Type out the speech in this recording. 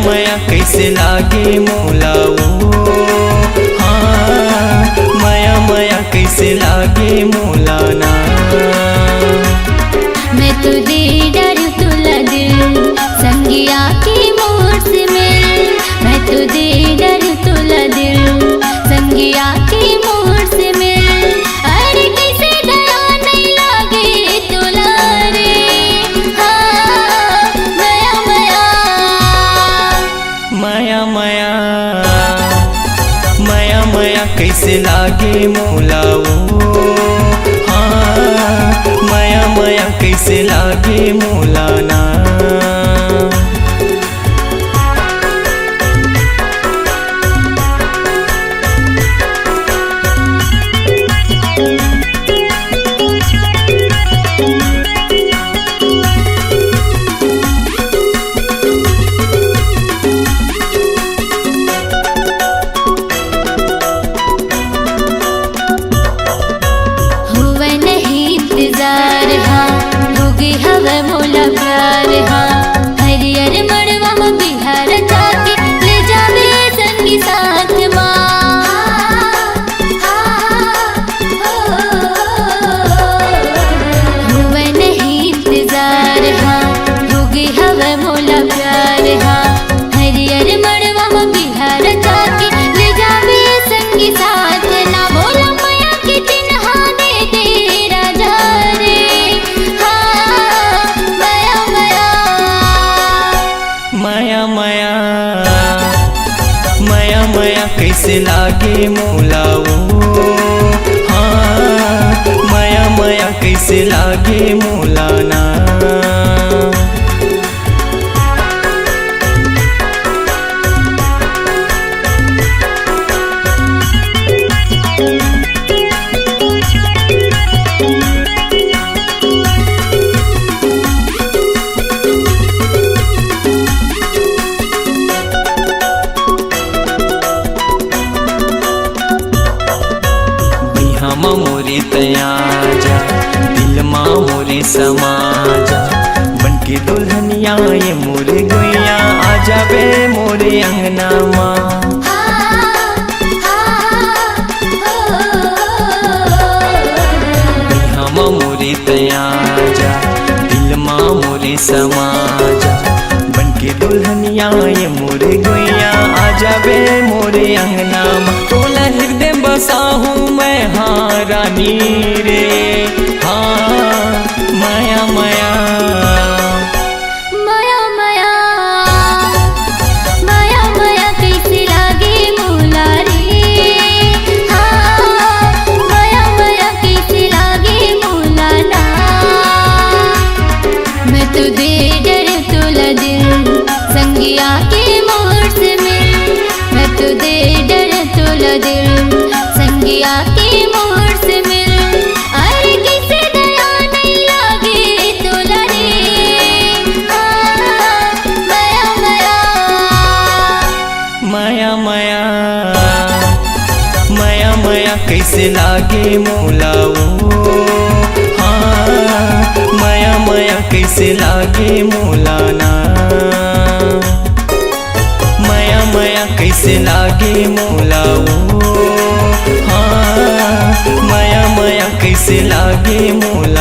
माया कैसे लागे मोला ओ, हाँ माया माया कैसे लागे मोला ना। मैं तो दे डर तुला दिल संगिया की मोर से मिल, मैं तो दे डर तुला दिल संगिया की मोर से मिल। अरे कैसे दया नहीं लागे तुला रे, हाँ माया माया माया माया माया माया कैसे लागे मोला ओ, हाँ माया माया कैसे लागे मोला ना। हुआ नहीं इंतजार हाँ, होगी हवा मोला प्यार हाँ। हरियर मड़वा में बिहार जाके ले जावे संगी साथ माँ। हुआ नहीं इंतजार हाँ, होगी हवा मोला प्यार हाँ। हरियर मड़वा में बिहार जाके ले जावे संगी साथ ना। बोला माया के चिन्हा दे दे राजा रे, हाँ माया माया माया माया माया माया कैसे लागे मोला ओ, हाँ माया माया कैसे लागे मोला ना। हम मोरे तयाजा दिल माँ मोरे समाजा, बनके दुल्हनिया ये मोरे गुइया आ जाबे मोरे अंगना माँ। हम मोरे तयाजा दिल माँ मोरे समाजा, बनके दुल्हनिया ये मोरे गुइया आ जाबे मोरे अंगना माँ। तोला हृदय बसाहूँ मैं हाँ रानी रे, हाँ माया माया माया माया माया माया कैसे लागे मोला रे, हाँ माया माया कैसे लागे मोला ना। मैं तो दे डर तुला दिल संगिया के मोर से मिल, मैं तो दे डर तुला दिल संगिया के मोर से मिल। अरे कैसे दया नहीं लागे तुला रे, हाँ माया माया माया माया माया माया कैसे लागे मोला ओ, हाँ माया माया कैसे लागे मोला ना। माया माया कैसे लागे मोला ओ, हाँ माया माया कैसे लागे मोला।